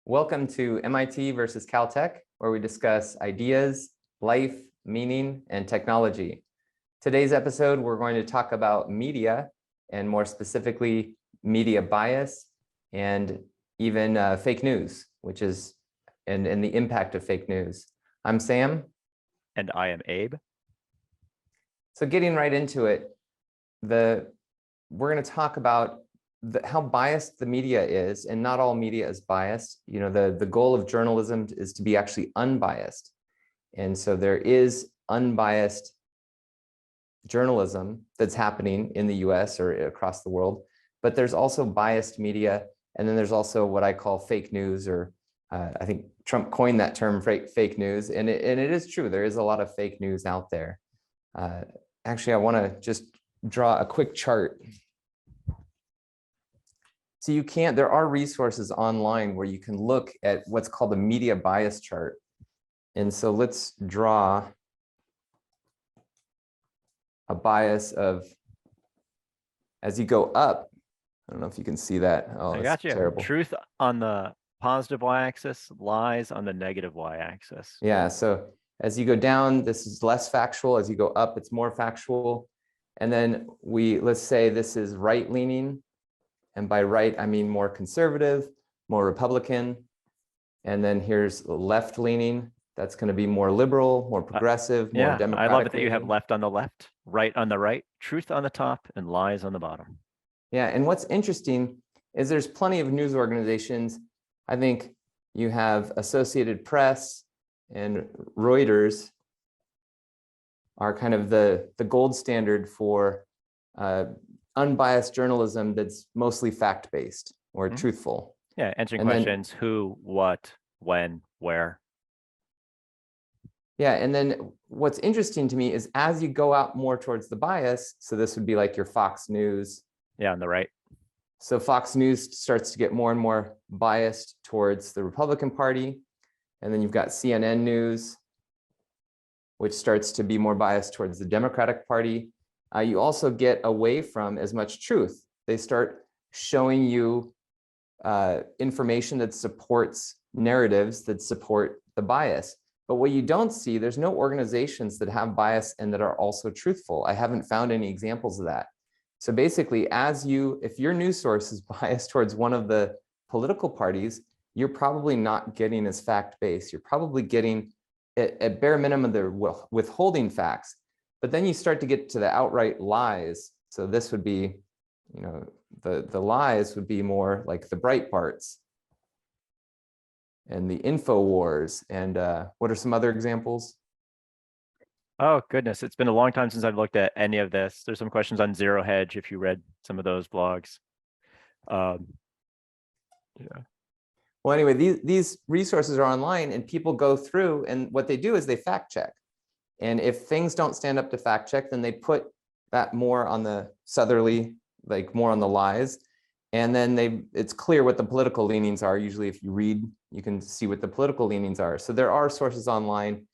Welcome to MIT versus Caltech, where we discuss ideas, life, meaning, and technology. Today's episode, we're going to talk about media, and more specifically, media bias, and even fake news, which is, and the impact of fake news. I'm Sam. And I am Abe. So getting right into it, we're going to talk about how biased the media is, and not all media is biased. You know, the goal of journalism is to be actually unbiased. And so there is unbiased journalism that's happening in the US or across the world, but there's also biased media. And then there's also what I call fake news, or I think Trump coined that term, fake news. And it is true, there is a lot of fake news out there. Actually, I want to just draw a quick chart. So there are resources online where you can look at what's called a media bias chart. And so let's draw a bias of, as you go up, I don't know if you can see that. Oh, I got you. Terrible. Truth on the positive y-axis, lies on the negative y-axis. Yeah, so as you go down, this is less factual. As you go up, it's more factual. And then let's say this is right-leaning. And by right, I mean more conservative, more Republican. And then here's left-leaning. That's going to be more liberal, more progressive, more democratic. I love it that you have left on the left, right on the right, truth on the top, and lies on the bottom. Yeah, and what's interesting is there's plenty of news organizations. I think you have Associated Press and Reuters are kind of the gold standard for unbiased journalism that's mostly fact-based or truthful. Yeah, answering questions, who, what, when, where. Yeah, and then what's interesting to me is as you go out more towards the bias, so this would be like your Fox News. Yeah, on the right. So Fox News starts to get more and more biased towards the Republican Party. And then you've got CNN News, which starts to be more biased towards the Democratic Party. You also get away from as much truth. They start showing you information that supports narratives that support the bias. But what you don't see, there's no organizations that have bias and that are also truthful. I haven't found any examples of that. So basically, if your news source is biased towards one of the political parties, you're probably not getting as fact-based. You're probably getting, at bare minimum, they're withholding facts. But then you start to get to the outright lies. So this would be, you know, the lies would be more like the Breitbarts and the InfoWars. And what are some other examples? Oh, goodness. It's been a long time since I've looked at any of this. There's some questions on Zero Hedge if you read some of those blogs. Yeah. Well, anyway, these resources are online and people go through, and what they do is they fact check. And if things don't stand up to fact check, then they put that more on the southerly, like more on the lies. And then it's clear what the political leanings are. Usually if you read, you can see what the political leanings are. So there are sources online.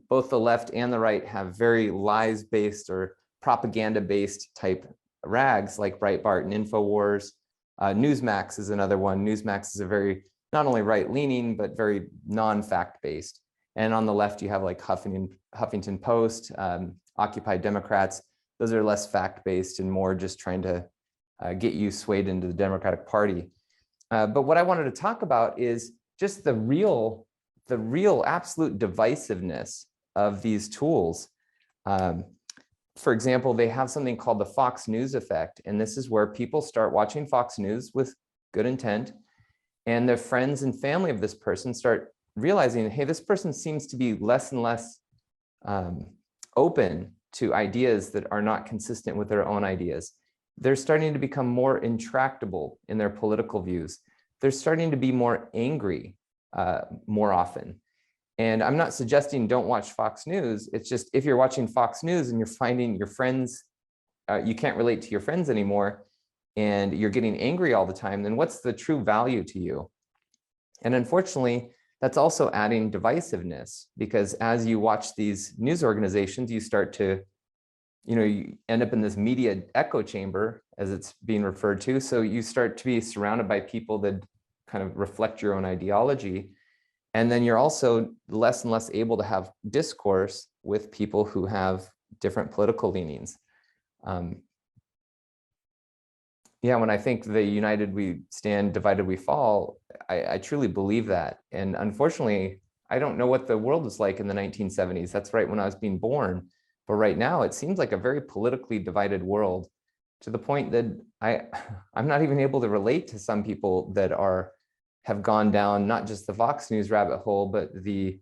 Both the left and the right have very lies-based or propaganda-based type rags like Breitbart and InfoWars. Newsmax is another one. Newsmax is a very, not only right-leaning, but very non-fact-based. And on the left, you have like Huffington Post, Occupy Democrats. Those are less fact-based and more just trying to get you swayed into the Democratic Party. But what I wanted to talk about is just the real absolute divisiveness of these tools. For example, they have something called the Fox News effect. And this is where people start watching Fox News with good intent. And their friends and family of this person start realizing, hey, this person seems to be less and less open to ideas that are not consistent with their own ideas. They're starting to become more intractable in their political views. They're starting to be more angry more often. And I'm not suggesting don't watch Fox News. It's just if you're watching Fox News and you're finding your friends, you can't relate to your friends anymore, and you're getting angry all the time, then what's the true value to you? And unfortunately, that's also adding divisiveness, because as you watch these news organizations, you start to, you end up in this media echo chamber, as it's being referred to. So you start to be surrounded by people that kind of reflect your own ideology. And then you're also less and less able to have discourse with people who have different political leanings. Yeah, when I think the united we stand, divided we fall, I truly believe that. And unfortunately, I don't know what the world was like in the 1970s. That's right when I was being born. But right now, it seems like a very politically divided world, to the point that I'm not even able to relate to some people that have gone down not just the Vox News rabbit hole, but the,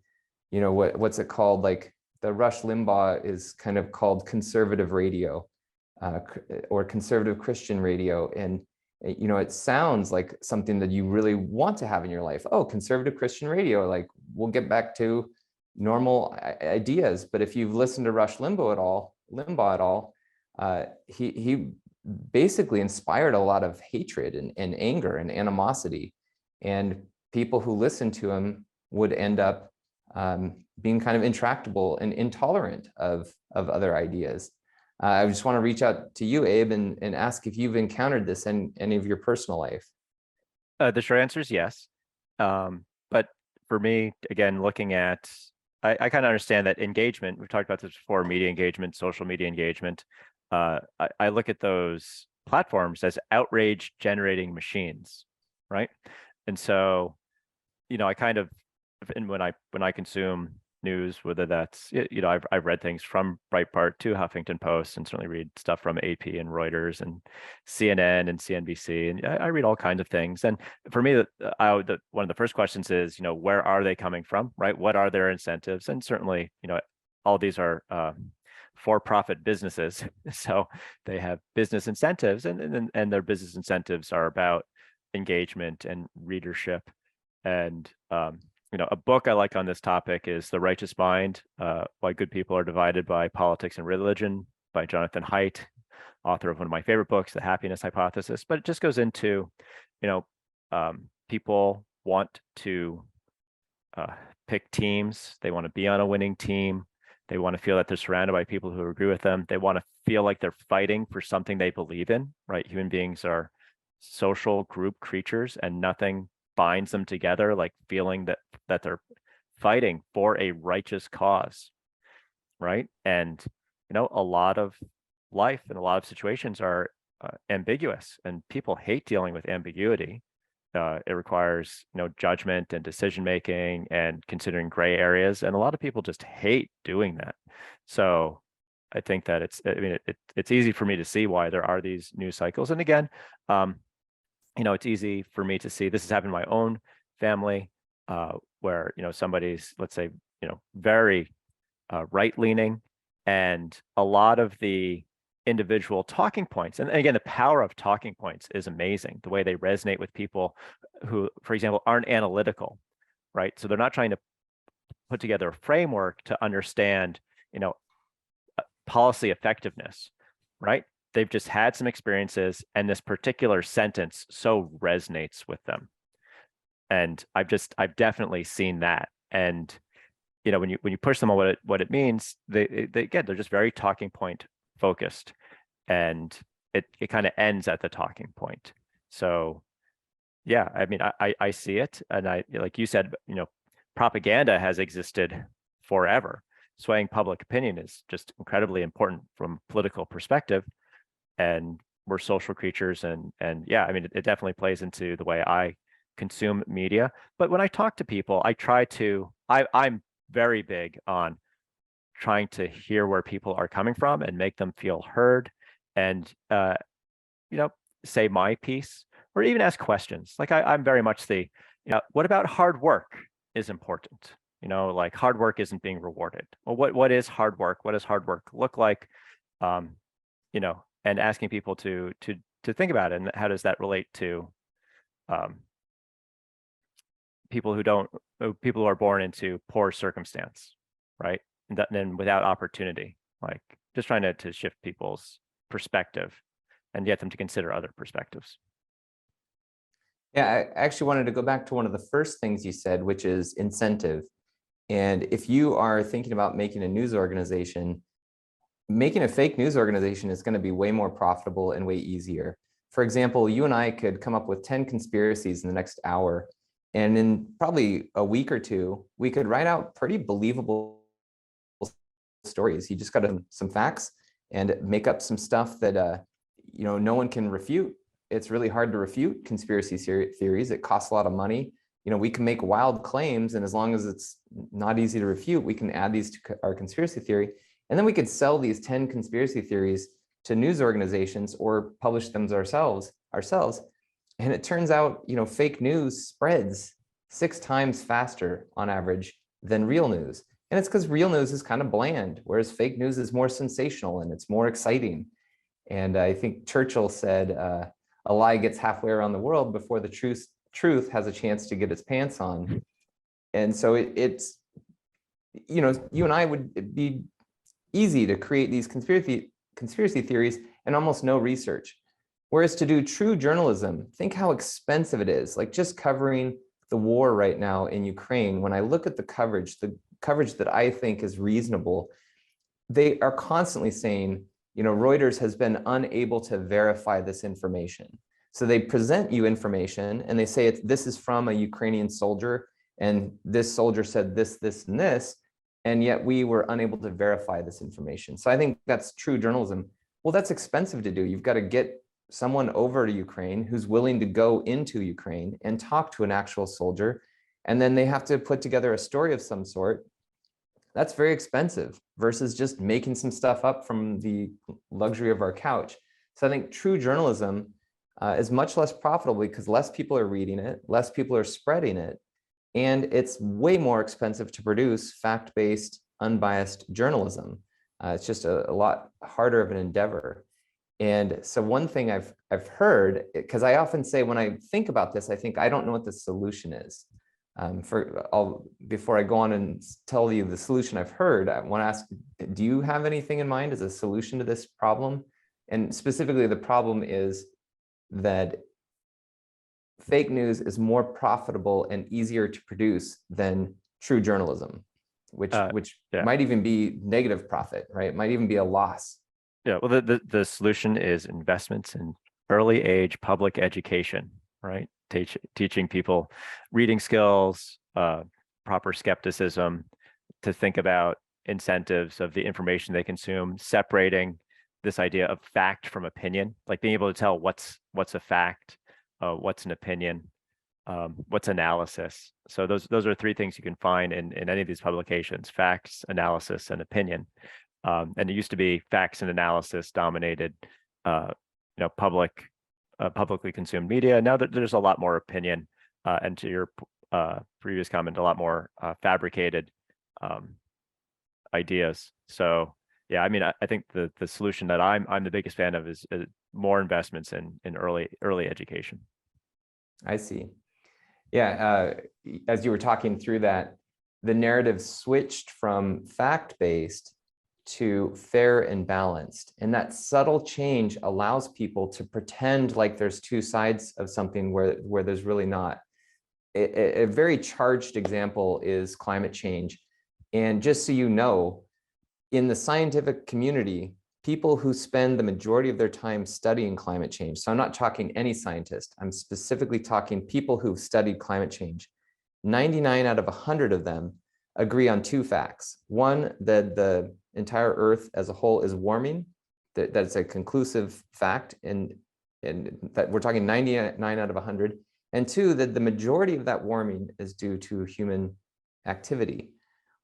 what's it called? Like the Rush Limbaugh is kind of called conservative radio, or conservative Christian radio. And, it sounds like something that you really want to have in your life. Oh, conservative Christian radio, like we'll get back to normal ideas. But if you've listened to Rush Limbaugh at all, he basically inspired a lot of hatred and anger and animosity. And people who listened to him would end up being kind of intractable and intolerant of other ideas. I just want to reach out to you, Abe, and ask if you've encountered this in any of your personal life. The short answer is yes. But for me, again, looking at, I kind of understand that engagement, we've talked about this before, media engagement, social media engagement. I look at those platforms as outrage generating machines, right? And so, I kind of, and when I consume news, whether that's, I've read things from Breitbart to Huffington Post, and certainly read stuff from AP and Reuters and CNN and CNBC, and I read all kinds of things. And for me, one of the first questions is, where are they coming from, right? What are their incentives? And certainly, all these are for-profit businesses, so they have business incentives, and their business incentives are about engagement and readership. And a book I like on this topic is The Righteous Mind, Why Good People Are Divided by Politics and Religion, by Jonathan Haidt, author of one of my favorite books, The Happiness Hypothesis. But it just goes into, people want to pick teams. They want to be on a winning team. They want to feel that they're surrounded by people who agree with them. They want to feel like they're fighting for something they believe in, right? Human beings are social group creatures, and nothing binds them together like feeling that they're fighting for a righteous cause, right? And a lot of life and a lot of situations are ambiguous, and people hate dealing with ambiguity. It requires judgment and decision making and considering gray areas, and a lot of people just hate doing that. So I think that it's easy for me to see why there are these news cycles. And again, it's easy for me to see, this has happened in my own family, where somebody's, let's say, very right-leaning, and a lot of the individual talking points, and again, the power of talking points is amazing, the way they resonate with people who, for example, aren't analytical, right? So they're not trying to put together a framework to understand policy effectiveness, right? They've just had some experiences, and this particular sentence so resonates with them. And I've definitely seen that. And when you push them on what it means, they again, they're just very talking point focused, and it kind of ends at the talking point. So yeah, I see it, and like you said, propaganda has existed forever. Swaying public opinion is just incredibly important from a political perspective, and we're social creatures, and yeah, it definitely plays into the way I consume media. But when I talk to people, I'm very big on trying to hear where people are coming from and make them feel heard, and say my piece, or even ask questions. Like I'm very much what about hard work is important? Like hard work isn't being rewarded. Well, what is hard work? What does hard work look like? And asking people to think about it, and how does that relate to people who are born into poor circumstance, right? And then without opportunity, like just trying to shift people's perspective and get them to consider other perspectives. Yeah, I actually wanted to go back to one of the first things you said, which is incentive. And if you are thinking about making a news organization, making a fake news organization is going to be way more profitable and way easier. For example, you and I could come up with 10 conspiracies in the next hour. And in probably a week or two, we could write out pretty believable stories. You just got to some facts and make up some stuff that no one can refute. It's really hard to refute conspiracy theories. It costs a lot of money. We can make wild claims, and as long as it's not easy to refute, we can add these to our conspiracy theory. And then we could sell these 10 conspiracy theories to news organizations or publish them ourselves. And it turns out, fake news spreads 6 times faster on average than real news. And it's because real news is kind of bland, whereas fake news is more sensational and it's more exciting. And I think Churchill said, a lie gets halfway around the world before the truth has a chance to get its pants on. And so it's, you and I would be easy to create these conspiracy theories and almost no research. Whereas to do true journalism, think how expensive it is. Like just covering the war right now in Ukraine, when I look at the coverage that I think is reasonable, they are constantly saying, Reuters has been unable to verify this information. So they present you information and they say this is from a Ukrainian soldier, and this soldier said this, this, and this, and yet we were unable to verify this information. So I think that's true journalism. Well, that's expensive to do. You've got to get someone over to Ukraine who's willing to go into Ukraine and talk to an actual soldier, and then they have to put together a story of some sort. That's very expensive versus just making some stuff up from the luxury of our couch. So I think true journalism is much less profitable because less people are reading it, less people are spreading it, and it's way more expensive to produce fact-based, unbiased journalism. It's just a lot harder of an endeavor. And so one thing I've heard, because I often say when I think about this, I think I don't know what the solution is. Before I go on and tell you the solution I've heard, I want to ask, do you have anything in mind as a solution to this problem? And specifically, the problem is that fake news is more profitable and easier to produce than true journalism, which might even be negative profit, right? It might even be a loss. Yeah, well, the solution is investments in early age public education, right? Teaching people reading skills, proper skepticism, to think about incentives of the information they consume, separating this idea of fact from opinion, like being able to tell what's a fact, what's an opinion, what's analysis. So those are 3 things you can find in any of these publications: facts, analysis, and opinion. And it used to be facts and analysis dominated, publicly consumed media. Now that there's a lot more opinion, and to your previous comment, a lot more fabricated ideas. So yeah, I mean, I think the solution that I'm the biggest fan of is more investments in early education. I see. Yeah, as you were talking through that, the narrative switched from fact-based to fair and balanced. And that subtle change allows people to pretend like there's 2 sides of something where there's really not. A very charged example is climate change. And just so you know, in the scientific community, people who spend the majority of their time studying climate change, so I'm not talking any scientist, I'm specifically talking people who've studied climate change, 99 out of 100 of them agree on 2 facts. One, that the entire Earth as a whole is warming, that's a conclusive fact, and that we're talking 99 out of 100. And 2, that the majority of that warming is due to human activity.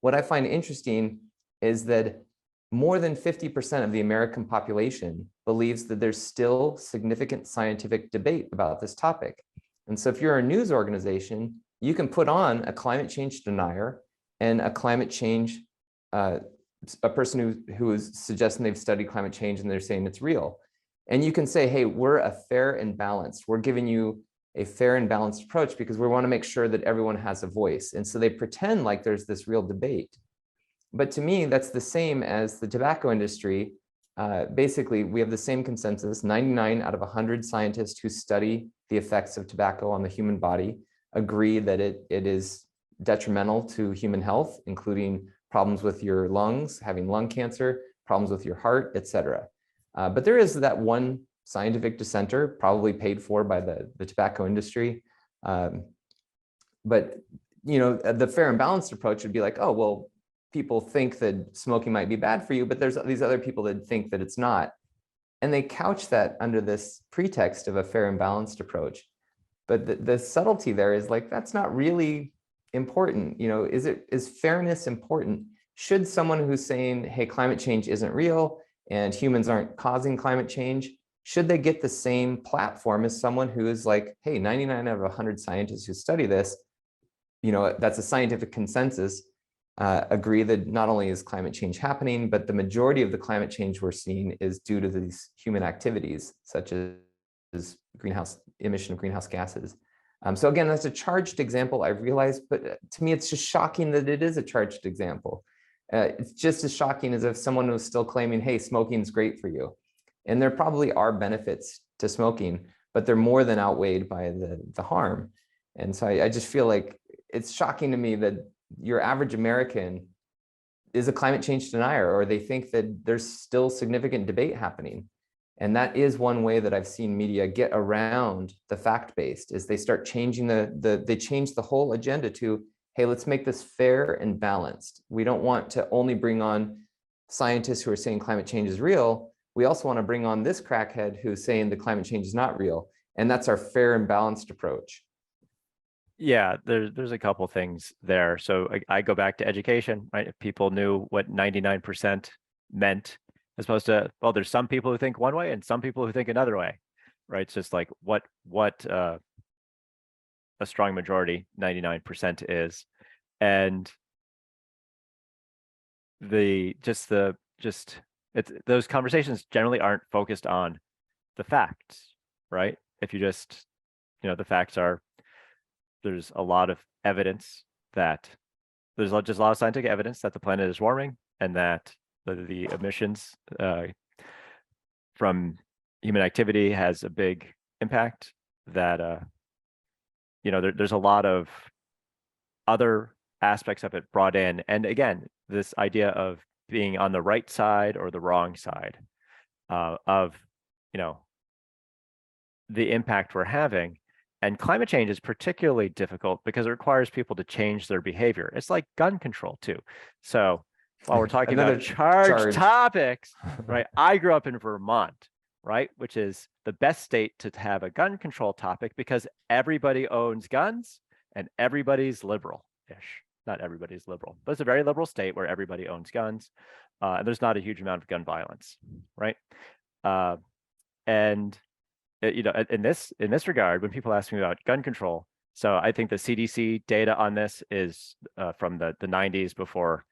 What I find interesting is that more than 50% of the American population believes that there's still significant scientific debate about this topic. And so if you're a news organization, you can put on a climate change denier and a climate change, a person who is suggesting they've studied climate change and they're saying it's real. And you can say, hey, we're a fair and balanced. We're giving you a fair and balanced approach because we want to make sure that everyone has a voice. And so they pretend like there's this real debate. But to me, that's the same as the tobacco industry. Basically, we have the same consensus. 99 out of 100 scientists who study the effects of tobacco on the human body agree that it is detrimental to human health, including problems with your lungs, having lung cancer, problems with your heart, etc. But there is that 1 scientific dissenter, probably paid for by the tobacco industry. But the fair and balanced approach would be like, oh, well, people think that smoking might be bad for you, but there's these other people that think that it's not. And they couch that under this pretext of a fair and balanced approach. But the subtlety there is like, that's not really important. Is fairness important? Should someone who's saying, hey, climate change isn't real and humans aren't causing climate change, should they get the same platform as someone who is like, hey, 99 out of 100 scientists who study this, that's a scientific consensus, agree that not only is climate change happening, but the majority of the climate change we're seeing is due to these human activities, such as emission of greenhouse gases. So again, that's a charged example, I realize, but to me, it's just shocking that it is a charged example. It's just as shocking as if someone was still claiming, hey, smoking is great for you. And there probably are benefits to smoking, but they're more than outweighed by the harm. And so I just feel like it's shocking to me that your average American is a climate change denier, or they think that there's still significant debate happening. And that is one way that I've seen media get around the fact-based, is they start changing they change the whole agenda to, hey, let's make this fair and balanced. We don't want to only bring on scientists who are saying climate change is real. We also want to bring on this crackhead who's saying the climate change is not real. And that's our fair and balanced approach. Yeah, there's a couple things there. So I go back to education, right? If people knew what 99% meant, as opposed to, well, there's some people who think one way and some people who think another way, right? It's just like what a strong majority 99% is. And those conversations generally aren't focused on the facts, right? If you just, the facts are, there's a lot of evidence that there's just a lot of scientific evidence that the planet is warming, and that the emissions from human activity has a big impact, that there's a lot of other aspects of it brought in. And again, this idea of being on the right side or the wrong side of the impact we're having. And climate change is particularly difficult because it requires people to change their behavior. It's like gun control too. So while we're talking about charged topics, right? I grew up in Vermont, right? Which is the best state to have a gun control topic because everybody owns guns and everybody's liberal-ish. Not everybody's liberal, but it's a very liberal state where everybody owns guns. And there's not a huge amount of gun violence, right? And in this regard, when people ask me about gun control, so I think the CDC data on this is from the 90s, before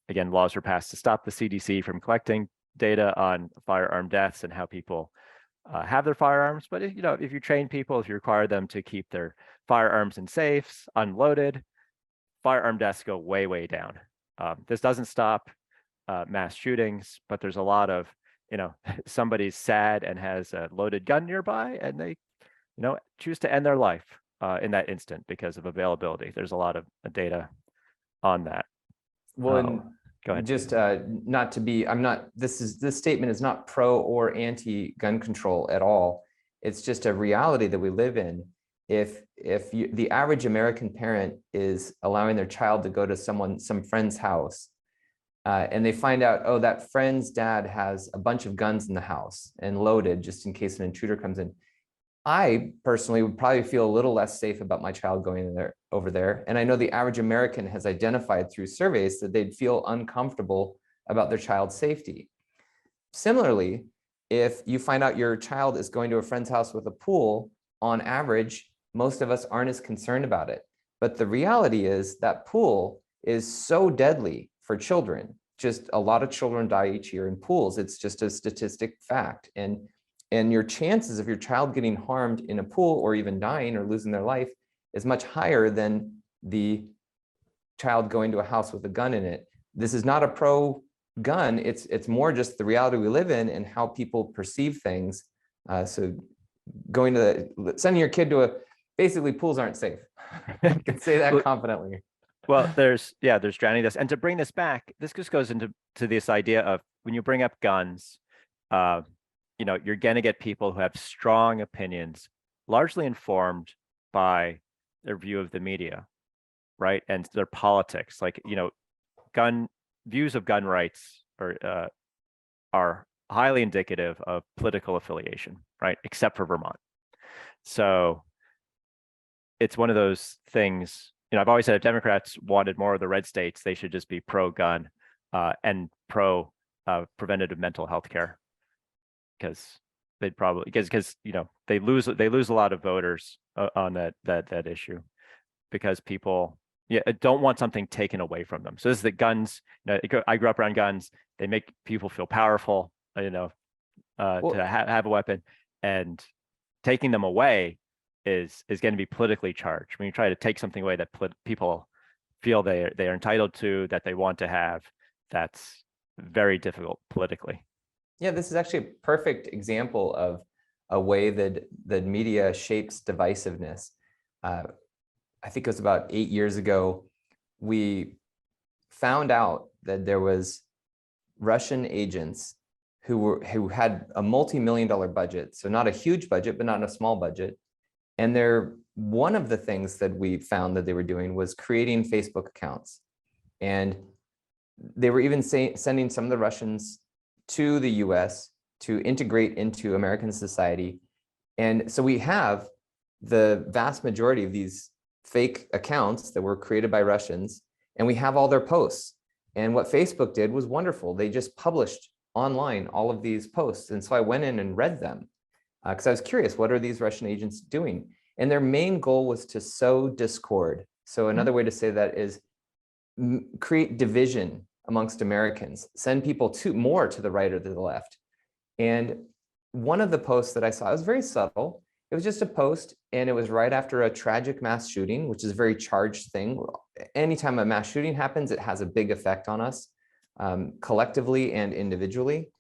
again laws were passed to stop the CDC from collecting data on firearm deaths and how people have their firearms. But if you train people, if you require them to keep their firearms in safes, unloaded, firearm deaths go way down. This doesn't stop mass shootings, but there's a lot of somebody's sad and has a loaded gun nearby, and they, choose to end their life in that instant because of availability. There's a lot of data on that. Well, go ahead. Just not to be, this statement is not pro or anti gun control at all. It's just a reality that we live in. If the average American parent is allowing their child to go to some friend's house, and they find out, oh, that friend's dad has a bunch of guns in the house and loaded just in case an intruder comes in, I personally would probably feel a little less safe about my child going over there. And I know the average American has identified through surveys that they'd feel uncomfortable about their child's safety. Similarly, if you find out your child is going to a friend's house with a pool, on average, most of us aren't as concerned about it. But the reality is that pool is so deadly for children. Just a lot of children die each year in pools. It's just a statistic fact. And your chances of your child getting harmed in a pool or even dying or losing their life is much higher than the child going to a house with a gun in it. This is not a pro gun. It's more just the reality we live in and how people perceive things. So sending your kid to basically pools aren't safe. I can say that confidently. Well, there's drowning this. And to bring this back, this just goes into this idea of when you bring up guns, you're going to get people who have strong opinions, largely informed by their view of the media, right? And their politics, like, gun views of gun rights are highly indicative of political affiliation, right? Except for Vermont. So it's one of those things, I've always said if Democrats wanted more of the red states, they should just be pro-gun and pro preventative mental health care, because they'd probably because they lose a lot of voters on that issue, because people don't want something taken away from them. So this is the guns. I grew up around guns. They make people feel powerful, to have a weapon, and taking them away is going to be politically charged. When you try to take something away that people feel they are entitled to, that they want to have, that's very difficult politically. Yeah, this is actually a perfect example of a way that the media shapes divisiveness. I think it was about 8 years ago, we found out that there was Russian agents who had a multi-million-dollar budget, so not a huge budget, but not a small budget. And one of the things that we found that they were doing was creating Facebook accounts. And they were even sending some of the Russians to the US to integrate into American society. And so we have the vast majority of these fake accounts that were created by Russians, and we have all their posts. And what Facebook did was wonderful. They just published online all of these posts. And so I went in and read them because I was curious, what are these Russian agents doing? And their main goal was to sow discord. So another way to say that is create division amongst Americans, send people more to the right or to the left. And one of the posts that I saw, it was very subtle. It was just a post, and it was right after a tragic mass shooting, which is a very charged thing. Anytime a mass shooting happens, it has a big effect on us, collectively and individually.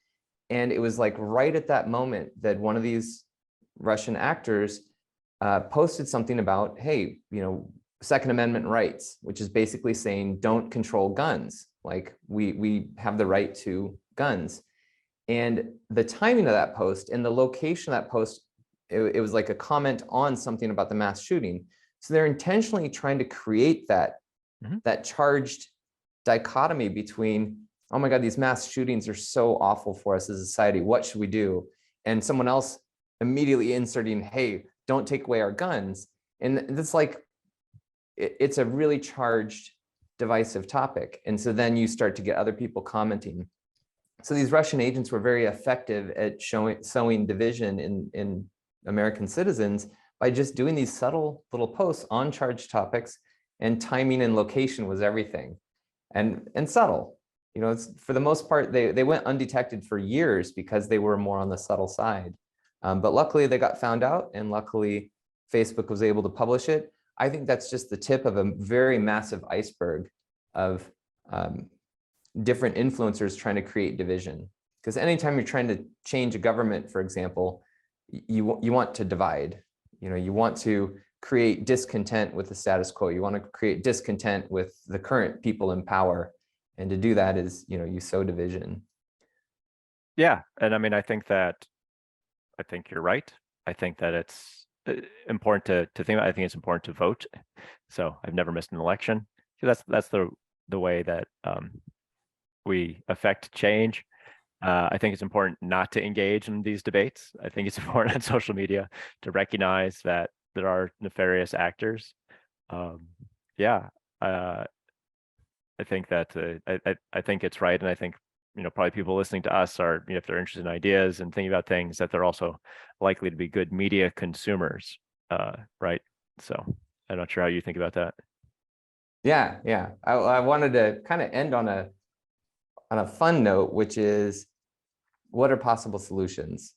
And it was like right at that moment that one of these Russian actors posted something about, hey, Second Amendment rights, which is basically saying don't control guns. Like we have the right to guns. And the timing of that post and the location of that post, it was like a comment on something about the mass shooting. So they're intentionally trying to create that charged dichotomy between, oh my God, these mass shootings are so awful for us as a society. What should we do? And someone else immediately inserting, hey, don't take away our guns. And it's like, it's a really charged, divisive topic. And so then you start to get other people commenting. So these Russian agents were very effective at sowing division in American citizens by just doing these subtle little posts on charged topics, and timing and location was everything, and subtle. It's, for the most part, they went undetected for years because they were more on the subtle side. But luckily they got found out, and luckily Facebook was able to publish it. I think that's just the tip of a very massive iceberg of different influencers trying to create division. Because anytime you're trying to change a government, for example, you want to divide. You want to create discontent with the status quo. You want to create discontent with the current people in power. And to do that is, you sow division. Yeah. And I mean, I think you're right. I think that it's important to think about. I think it's important to vote. So I've never missed an election. That's the way that we affect change. I think it's important not to engage in these debates. I think it's important on social media to recognize that there are nefarious actors. I think that I think it's right, and I think probably people listening to us are, if they're interested in ideas and thinking about things, that they're also likely to be good media consumers, right? So I'm not sure how you think about that. Yeah. I wanted to kind of end on a fun note, which is, what are possible solutions?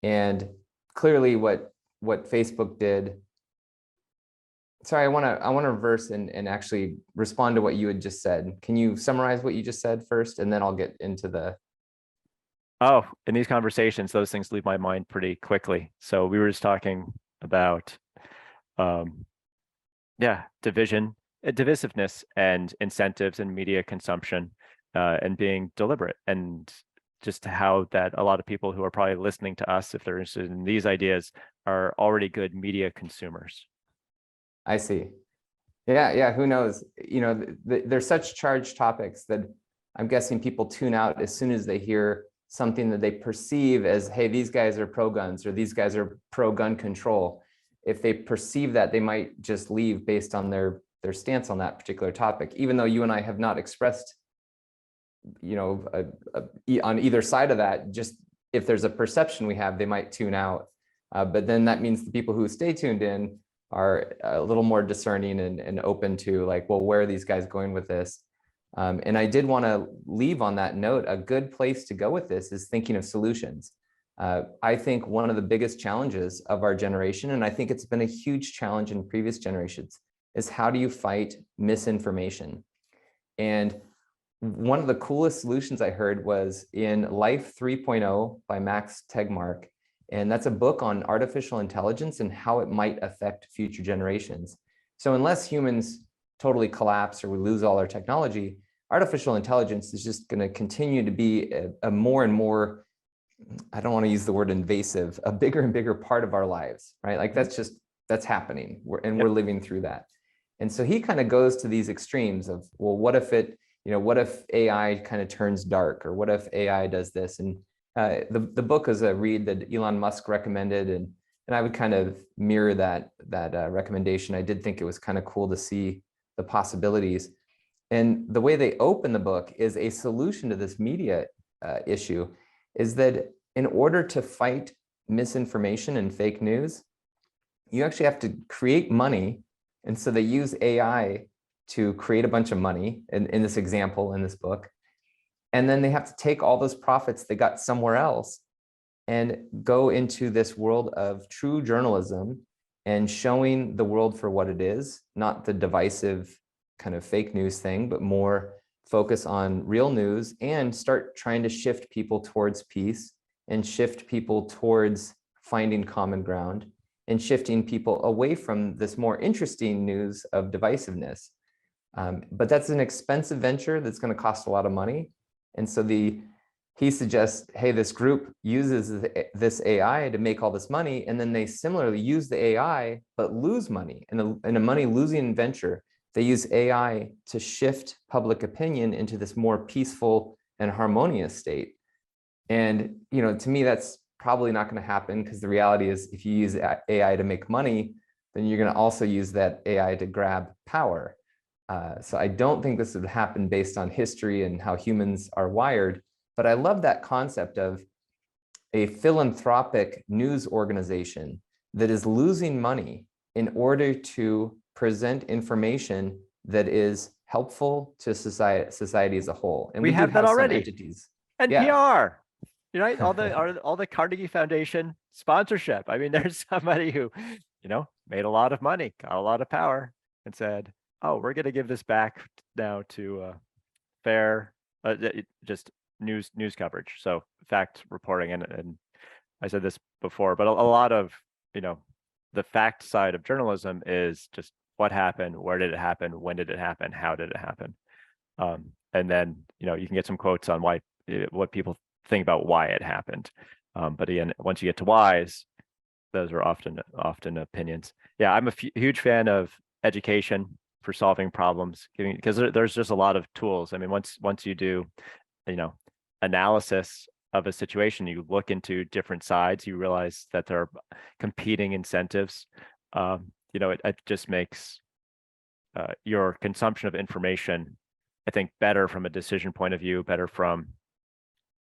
And clearly what Facebook did. Sorry, I want to reverse and actually respond to what you had just said. Can you summarize what you just said first, and then I'll get into the. Oh, in these conversations, those things leave my mind pretty quickly. So we were just talking about, divisiveness and incentives and media consumption, and being deliberate. And just how that a lot of people who are probably listening to us, if they're interested in these ideas, are already good media consumers. I see. Yeah, who knows? You know, they're such charged topics that I'm guessing people tune out as soon as they hear something that they perceive as, hey, these guys are pro-guns or these guys are pro-gun control. If they perceive that, they might just leave based on their stance on that particular topic, even though you and I have not expressed, you know, on either side of that. Just if there's a perception we have, they might tune out. But then that means the people who stay tuned in are a little more discerning and open to like, well, where are these guys going with this? And I did want to leave on that note. A good place to go with this is thinking of solutions. I think one of the biggest challenges of our generation, and I think it's been a huge challenge in previous generations, is how do you fight misinformation? And one of the coolest solutions I heard was in Life 3.0 by Max Tegmark. And that's a book on artificial intelligence and how it might affect future generations. So unless humans totally collapse or we lose all our technology, artificial intelligence is just going to continue to be a more and more, I don't want to use the word invasive, a bigger and bigger part of our lives, right? Like that's happening. We're living through that. And so he kind of goes to these extremes of, well, what if what if AI kind of turns dark, or what if AI does this? And the book is a read that Elon Musk recommended, and I would kind of mirror that recommendation. I did think it was kind of cool to see the possibilities. And the way they open the book is a solution to this media issue is that in order to fight misinformation and fake news, you actually have to create money. And so they use AI to create a bunch of money in this example in this book. And then they have to take all those profits they got somewhere else and go into this world of true journalism and showing the world for what it is, not the divisive kind of fake news thing, but more focus on real news and start trying to shift people towards peace and shift people towards finding common ground and shifting people away from this more interesting news of divisiveness. But that's an expensive venture that's going to cost a lot of money. And so he suggests, hey, this group uses this AI to make all this money, and then they similarly use the AI but lose money in a money losing venture. They use AI to shift public opinion into this more peaceful and harmonious state. And to me, that's probably not going to happen, because the reality is, if you use AI to make money, then you're going to also use that AI to grab power. So I don't think this would happen based on history and how humans are wired. But I love that concept of a philanthropic news organization that is losing money in order to present information that is helpful to society as a whole. And we have that already. Entities. NPR, right? All the Carnegie Foundation sponsorship. I mean, there's somebody who, made a lot of money, got a lot of power, and said, oh, we're going to give this back now to fair, just news coverage. So fact reporting, and I said this before, but a lot of, the fact side of journalism is just what happened, where did it happen, when did it happen, how did it happen? And then, you can get some quotes on what people think about why it happened. But again, once you get to whys, those are often opinions. Yeah, I'm a huge fan of education for solving problems, because there's just a lot of tools. I mean, once you do, analysis of a situation, you look into different sides, you realize that there are competing incentives. It just makes your consumption of information, I think, better from a decision point of view, better from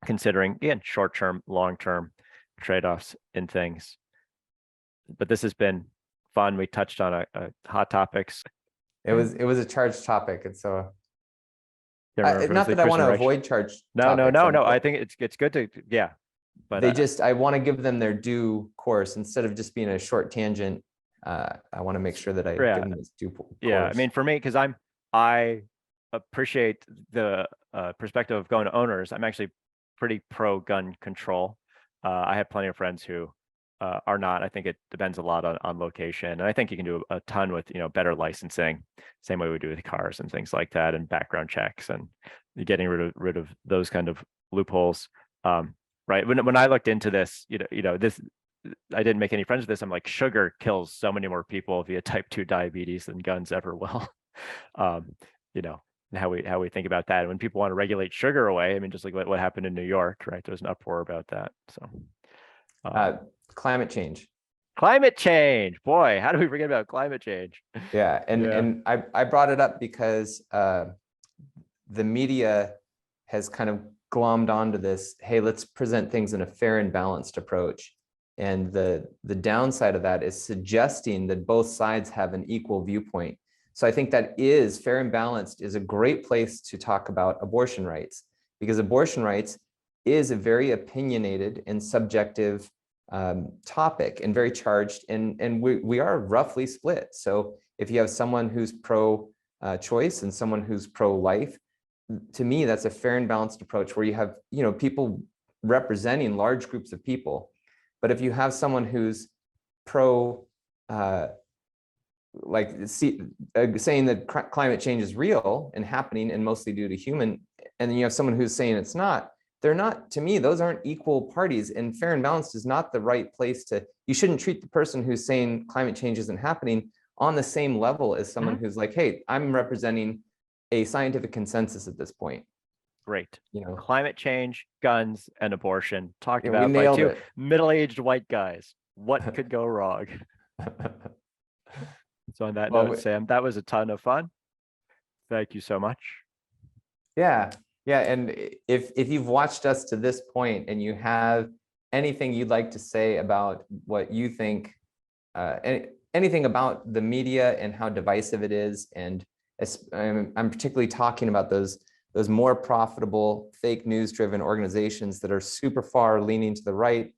considering, again, short-term, long-term trade-offs in things. But this has been fun. We touched on a hot topics. It was a charged topic, and so not that I want to avoid charged. No. I think it's good to, yeah. But I want to give them their due course instead of just being a short tangent. I want to make sure that I give them this due course. Yeah, I mean, for me, because I appreciate the perspective of gun owners. I'm actually pretty pro gun control. I have plenty of friends who are not. I think it depends a lot on location, and I think you can do a ton with better licensing, same way we do with cars and things like that, and background checks and getting rid of those kind of loopholes. Right. When I looked into this, this, I didn't make any friends with this. I'm like, sugar kills so many more people via type 2 diabetes than guns ever will. um, and how we think about that. And when people want to regulate sugar away, I mean, just like what happened in New York, right? There's an uproar about that. So Uh, climate change. climate change, boy, how do we forget about climate change? Yeah, and I brought it up because the media has kind of glommed onto this, hey, let's present things in a fair and balanced approach. And the downside of that is suggesting that both sides have an equal viewpoint. So I think that is fair and balanced is a great place to talk about abortion rights, because abortion rights is a very opinionated and subjective topic and very charged, and we are roughly split. So if you have someone who's pro choice and someone who's pro life, to me, that's a fair and balanced approach where you have, people representing large groups of people. But if you have someone who's pro, saying that climate change is real and happening and mostly due to human, and then you have someone who's saying it's not, they're not, to me, those aren't equal parties, and fair and balanced is not the right place to, you shouldn't treat the person who's saying climate change isn't happening on the same level as someone who's like, hey, I'm representing a scientific consensus at this point. Great. Climate change, guns, and abortion talked we about by nailed two it. middle-aged white guys. What could go wrong? So on that note, Sam, that was a ton of fun. Thank you so much. Yeah. And if you've watched us to this point and you have anything you'd like to say about what you think, anything about the media and how divisive it is, and I'm particularly talking about those more profitable fake news driven organizations that are super far leaning to the right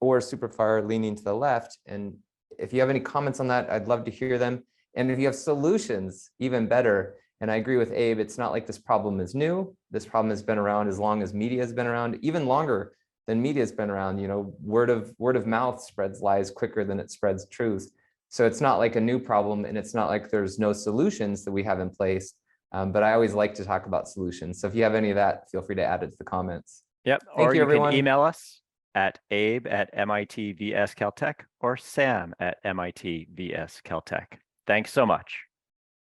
or super far leaning to the left. And if you have any comments on that, I'd love to hear them. And if you have solutions, even better. And I agree with Abe, it's not like this problem is new. This problem has been around as long as media has been around, even longer than media has been around. Word of mouth spreads lies quicker than it spreads truth. So it's not like a new problem, and it's not like there's no solutions that we have in place. But I always like to talk about solutions. So if you have any of that, feel free to add it to the comments. Yep. Thank or you, everyone. Can email us at abe@MIT vs Caltech or sam@MIT vs Caltech. Thanks so much.